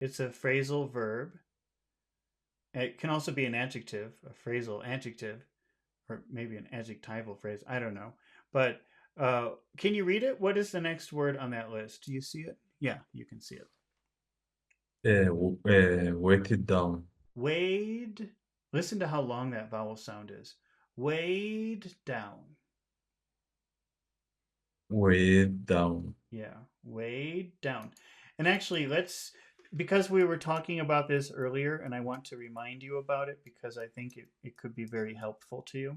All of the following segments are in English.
It's a phrasal verb. It can also be an adjective, a phrasal adjective, or maybe an adjectival phrase. I don't know. But can you read it? What is the next word on that list? Do you see it? Yeah, you can see it. Weighted down. Weighed. Listen to how long that vowel sound is. Weighed down. Weighed down. Yeah, weighed down. And actually, because we were talking about this earlier, and I want to remind you about it because I think it could be very helpful to you.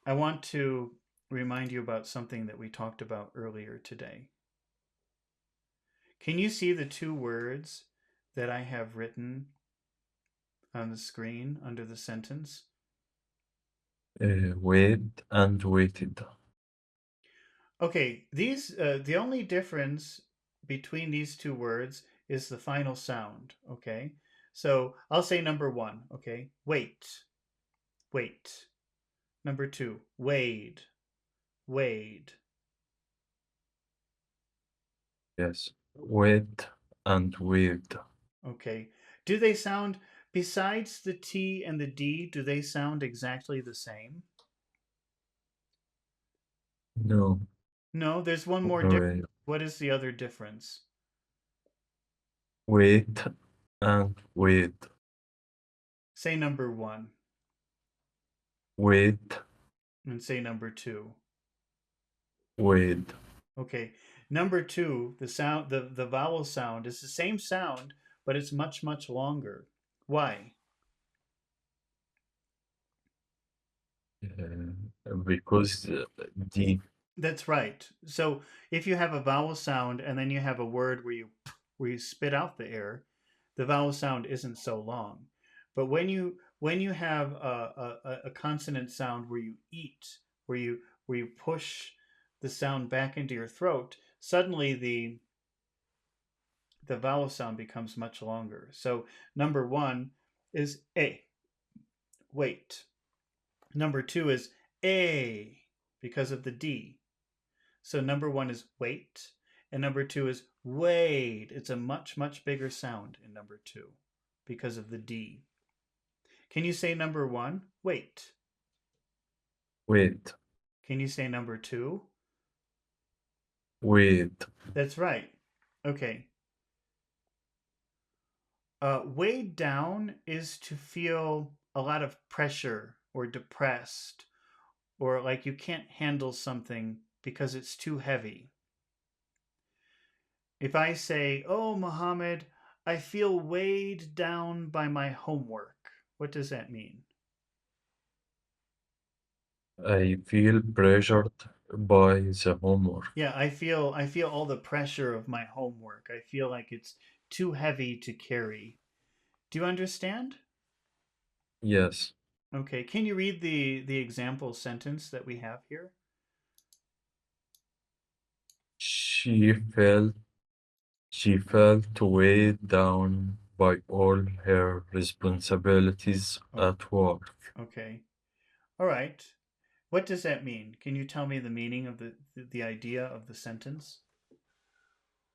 I want to remind you about something that we talked about earlier today. Can you see the two words that I have written on the screen under the sentence? Weighed and weighted. Okay, the only difference between these two words is the final sound. Okay, so I'll say number one. Okay, wait, wait. Number two, wade, wade. Yes. Weighed and weighed. Okay, do they sound besides the T and the D? Do they sound exactly the same? No. No, there's one more difference. Right. What is the other difference? Weight and weighed. Say number one Weight, and say number two. weighed. Okay. Number two, the vowel sound is the same sound, but it's much, much longer. Why? Because the That's right. So if you have a vowel sound and then you have a word where you spit out the air, the vowel sound isn't so long. But when you have a consonant sound where you eat, where you push the sound back into your throat, suddenly the vowel sound becomes much longer. So number one is a, wait. Number two is a because of the D. So number one is wait, and number two is wade. It's a much, much bigger sound in number two because of the D. Can you say number one? Wait. weight, Can you say number two? weighed. That's right. Okay. Weighed down is to feel a lot of pressure or depressed or like you can't handle something because it's too heavy. If I say, "Oh, Muhammad, I feel weighed down by my homework," what does that mean? I feel pressured by the homework. Yeah, I feel all the pressure of my homework. I feel like it's too heavy to carry. Do you understand? Yes. Okay, can you read the example sentence that we have here? She felt she felt weighed down by all her responsibilities Oh, at work. okay. All right. What does that mean? Can you tell me the meaning of the idea of the sentence?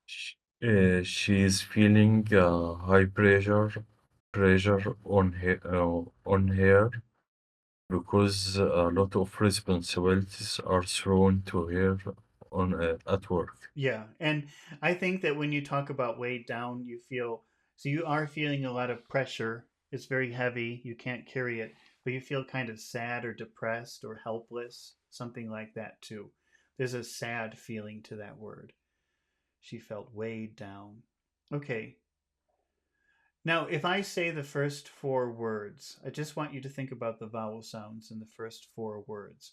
She is feeling high pressure on her because a lot of responsibilities are thrown to her on at work. Yeah, and I think that when you talk about weighed down, so you are feeling a lot of pressure. It's very heavy. You can't carry it, but you feel kind of sad or depressed or helpless, something like that too. There's a sad feeling to that word. She felt weighed down. Okay. Now, if I say the first four words, I just want you to think about the vowel sounds in the first four words.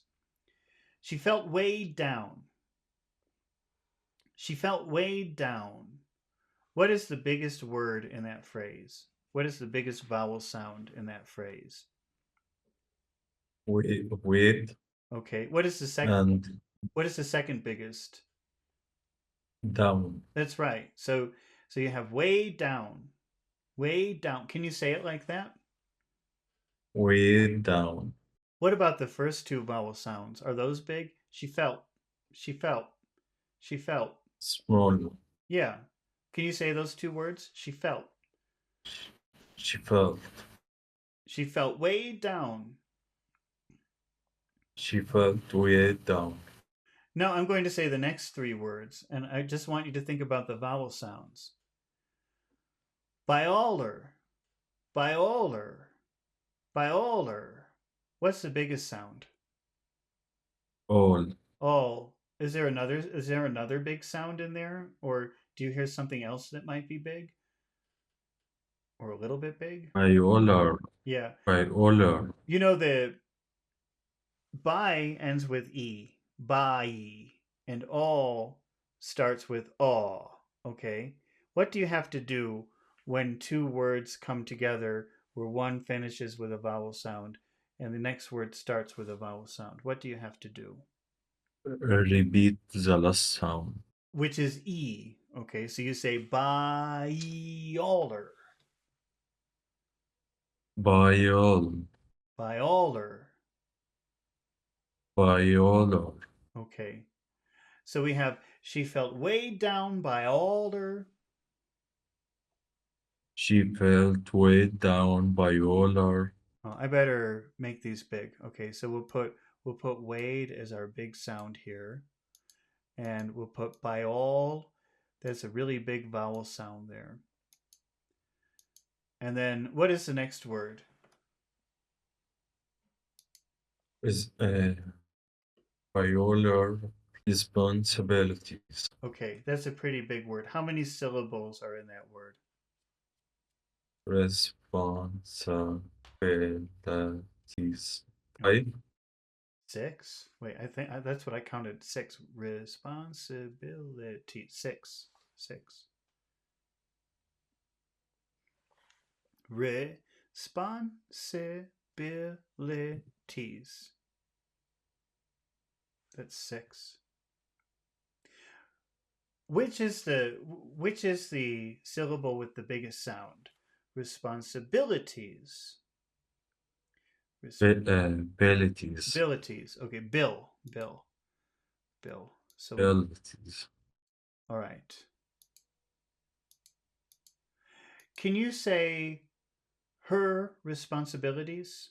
She felt weighed down. She felt weighed down. What is the biggest word in that phrase? What is the biggest vowel sound in that phrase? Weighed Okay. and What is the second biggest? down, That's right. So you have way down. Way down. Can you say it like that? weighed down, What about the first two vowel sounds? Are those big? She felt. She felt. She felt. small, Yeah. Can you say those two words? She felt. She felt. She felt way down. She felt weighed down. Now I'm going to say the next three words, and I just want you to think about the vowel sounds. Biolar, biolar, biolar. What's the biggest sound? All. Oh, is there another big sound in there? Or do you hear something else that might be big? Or a little bit big? Violar. Yeah. Violar. You know the by ends with e, by, and all starts with aw. Okay. What do you have to do when two words come together where one finishes with a vowel sound and the next word starts with a vowel sound? What do you have to do? Repeat the last sound. Which is e. Okay, so you say biolar, Viol. biolar. Violar. Okay, so we have she felt weighed down by all her. She felt weighed down by all her. Oh, I better make these big. Okay, so we'll put weighed as our big sound here, and we'll put by all. That's a really big vowel sound there. And then what is the next word? Is violar responsibilities. Okay, that's a pretty big word. How many syllables are in that word? Responsibilities. Oh, Five. six? Wait, I think that's what I counted. Six. Responsibility. Six. Six. Responsibilities. That's six. Which is the syllable with the biggest sound? Responsibilities. Abilities. Responsibilities. Okay, bill. Bill. Bill. So Abilities. all right. Can you say her responsibilities?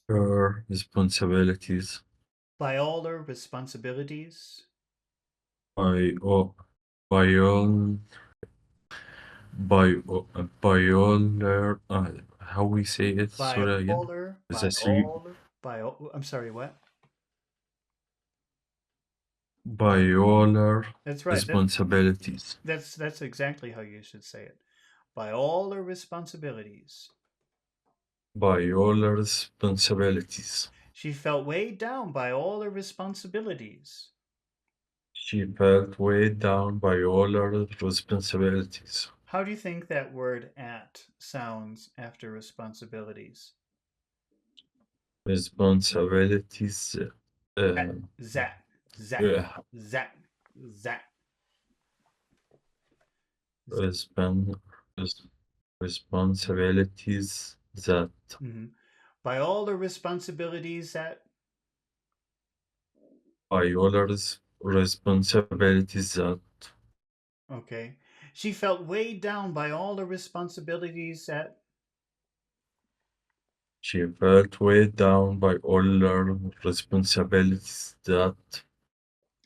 Her responsibilities. By all her responsibilities? By all. By all. Violar. How we say it? Sorry again. The three. I'm sorry, what? Violar That's right. responsibilities. That's exactly how you should say it. By all her responsibilities. Violar responsibilities. She felt weighed down by all her responsibilities. She felt weighed down by all her responsibilities. How do you think that word at sounds after responsibilities? Responsibilities. Zat, Uh, zat, zat, uh, zat, zat, zat. respon- res- responsibilities that Mhm. By all the responsibilities that. Viola's responsibilities that Okay. She felt weighed down by all the responsibilities that. she felt weighed down by all her responsibilities that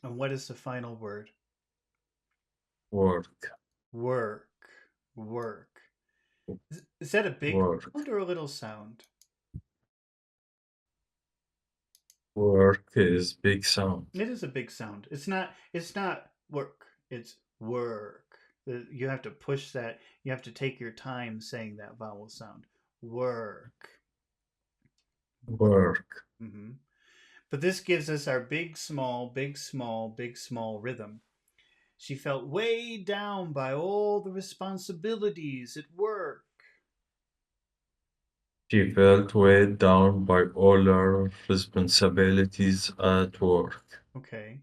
And what is the final word? work, Work. Work. Is that a big work, sound or a little sound? work is big sound. It is a big sound. It's not work. It's work. You have to push that. You have to take your time saying that vowel sound. Work. Work. Work. hmm But this gives us our big, small, big, small, big, small rhythm. She felt weighed down by all the responsibilities at work. She felt weighed down by all her responsibilities at work. Okay.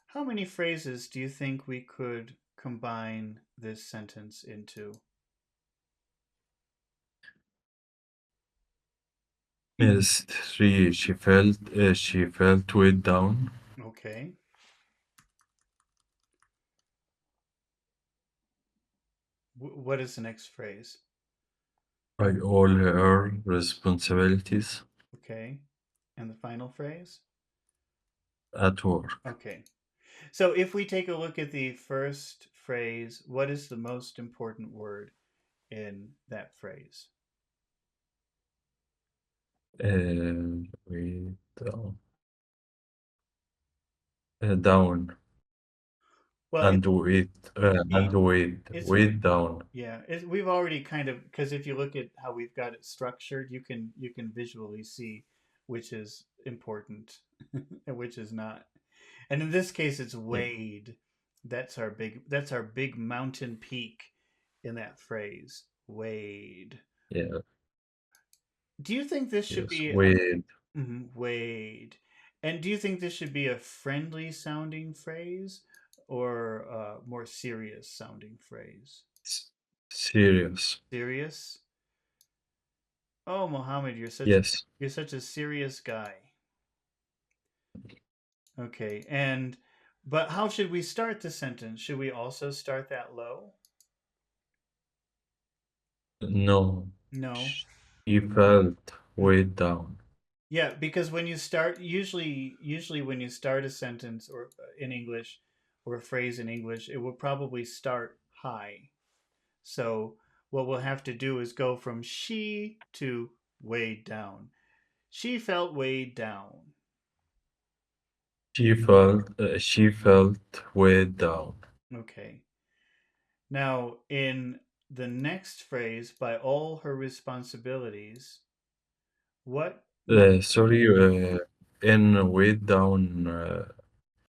How many phrases do you think we could combine this sentence into? Yes, three. She felt weighed down. Okay. What is the next phrase? By all her responsibilities Okay. And the final phrase? at work. Okay. So if we take a look at the first phrase, what is the most important word in that phrase? With down Well, and with yeah, it's with down. yeah. We've already kind of because if you look at how we've got it structured, you can visually see which is important and which is not. And in this case, it's Yeah, Wade. That's our big mountain peak in that phrase. Wade. yeah, Do you think this should yes, be with Wade? And do you think this should be a friendly sounding phrase or a more serious sounding phrase? s- serious. Serious? Oh, Mohammed, Yes, you're such a serious guy. Okay, and but how should we start the sentence? Should we also start that low? no, No. she felt weighed down. Yeah, because when you start, usually when you start a sentence or in English or a phrase in English, it will probably start high. So what we'll have to do is go from she to weighed down. She felt weighed down. She felt weighed down. Okay. Now in the next phrase, by all her responsibilities, what Sorry, in weighed down,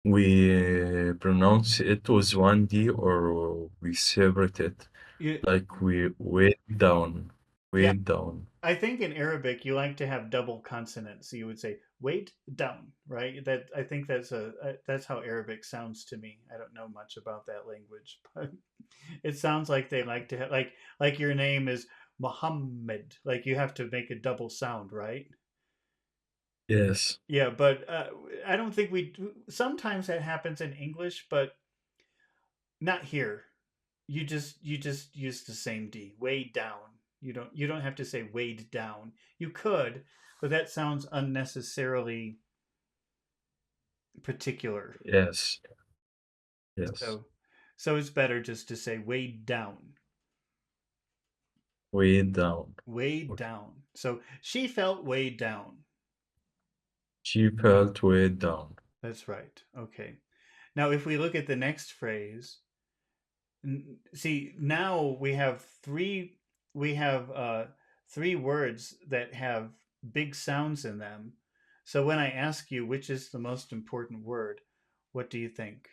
we pronounce it with one D or we separate it, you, like we weighed down, yeah, weighed down. I think in Arabic you like to have double consonants. So you would say "wait down," right? That I think that's how Arabic sounds to me. I don't know much about that language, but it sounds like they like to have like your name is Muhammad. Like you have to make a double sound, right? Yes, Yeah, but I don't think we. Sometimes that happens in English, but not here. You just use the same D. Weighed down. You don't have to say weighed down. You could, but that sounds unnecessarily particular. yes, yes, So so it's better just to say weighed down. weighed down. Weighed Okay. down. So she felt weighed down. She felt weighed down. That's right. Okay. Now if we look at the next phrase, see now we have three words that have big sounds in them. So when I ask you which is the most important word, what do you think?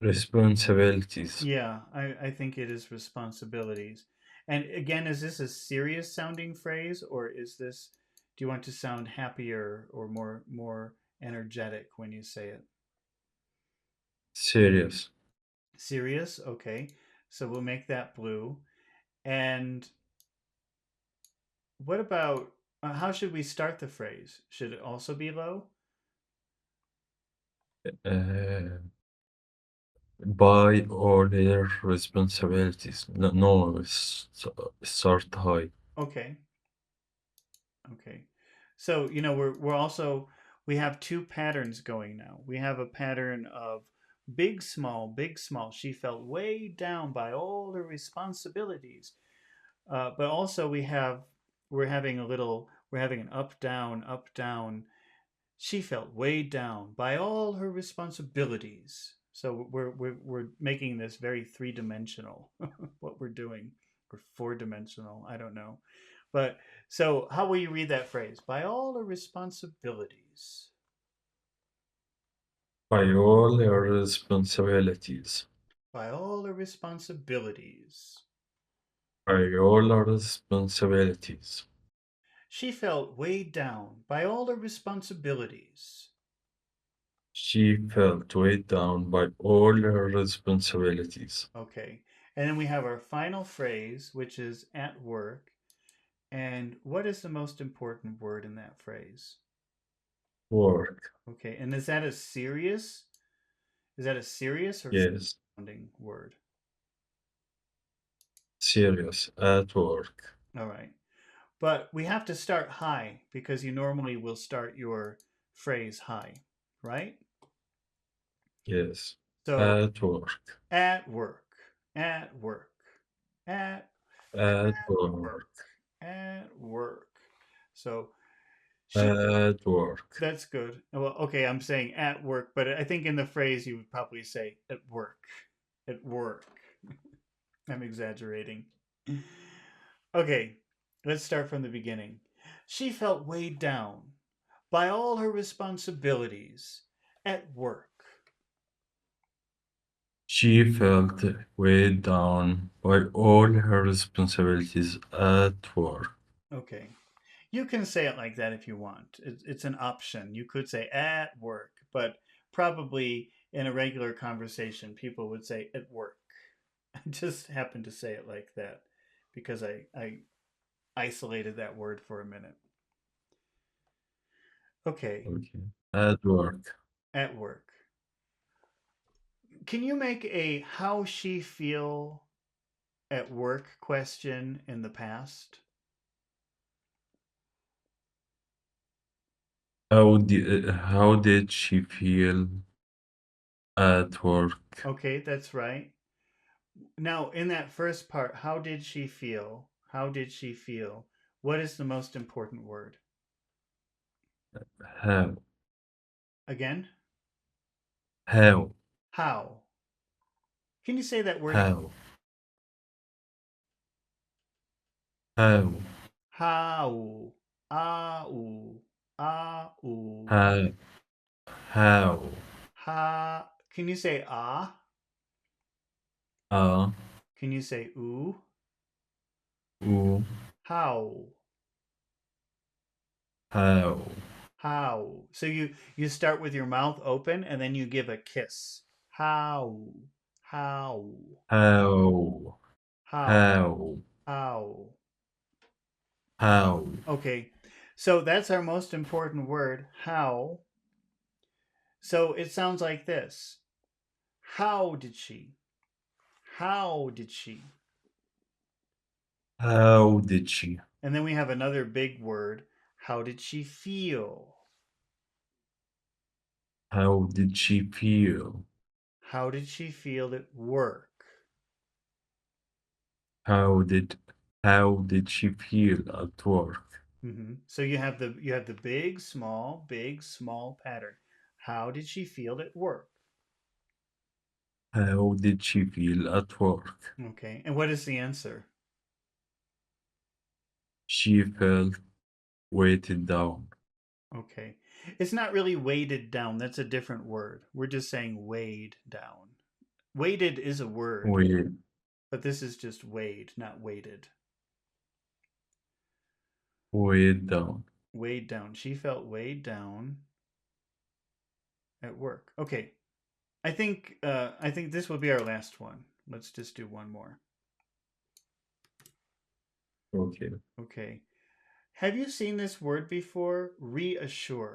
Responsibilities. Yeah, I think it is responsibilities. And again, is this a serious sounding phrase or is this do you want to sound happier or more energetic when you say it? Serious. Serious? Okay. So we'll make that blue. And what about how should we start the phrase? Should it also be low? Uh, by all their responsibilities. No, no, start high. Okay. Okay. So, you know, we're also we have two patterns going now. We have a pattern of big small, big small. She felt weighed down by all the responsibilities. But also we're having an up down. She felt weighed down by all her responsibilities. So we're making this very three dimensional. What we're doing, or four dimensional. I don't know, but so how will you read that phrase? By all her responsibilities. By all their responsibilities. By all her responsibilities. By all our responsibilities. She felt weighed down by all her responsibilities. She felt weighed down by all her responsibilities. Okay, and then we have our final phrase, which is at work. And what is the most important word in that phrase? Work. Okay, and is that a serious? Is that a serious or Yes. sounding word. Serious at work. All right. But we have to start high because you normally will start your phrase high, right? Yes. So At work. at work, at work, at At work. work, at work. So she, At work. that's good. Well, okay, I'm saying at work, but I think in the phrase you would probably say at work. At work. I'm exaggerating. Okay, let's start from the beginning. She felt weighed down by all her responsibilities at work. She felt weighed down by all her responsibilities at work. Okay, you can say it like that if you want. It's an option. You could say at work, but probably in a regular conversation, people would say at work. I just happened to say it like that because I isolated that word for a minute. Okay, Okay. At work. at work. Can you make a how she feel at work question in the past? How did she feel at work? Okay, that's right. Now, in that first part, how did she feel? How did she feel? What is the most important word? How? Again, How? how. Can you say that word again? How? How? How. Ah, ooh. Ah, ooh. How? How? Ha. Can you say ah? Uh, Can you say ooh? ooh, How. how? How. So you start with your mouth open and then you give a kiss. How. How. How? How. How? How. How? Okay. So that's our most important word, how. So it sounds like this. How did she? How did she? How did she? And then we have another big word. How did she feel? How did she feel? How did she feel at work? How did how did she feel at work? So you have the big small pattern. How did she feel at work? How did she feel at work? Okay. And what is the answer? She felt weighted down. Okay. It's not really weighted down. That's a different word. We're just saying weighed down. Weighted is a word, Weight, but this is just weighed, not weighted. weighed down. Weighed down. She felt weighed down at work. Okay. I think this will be our last one. Let's just do one more. Okay. Okay. Have you seen this word before? Reassure.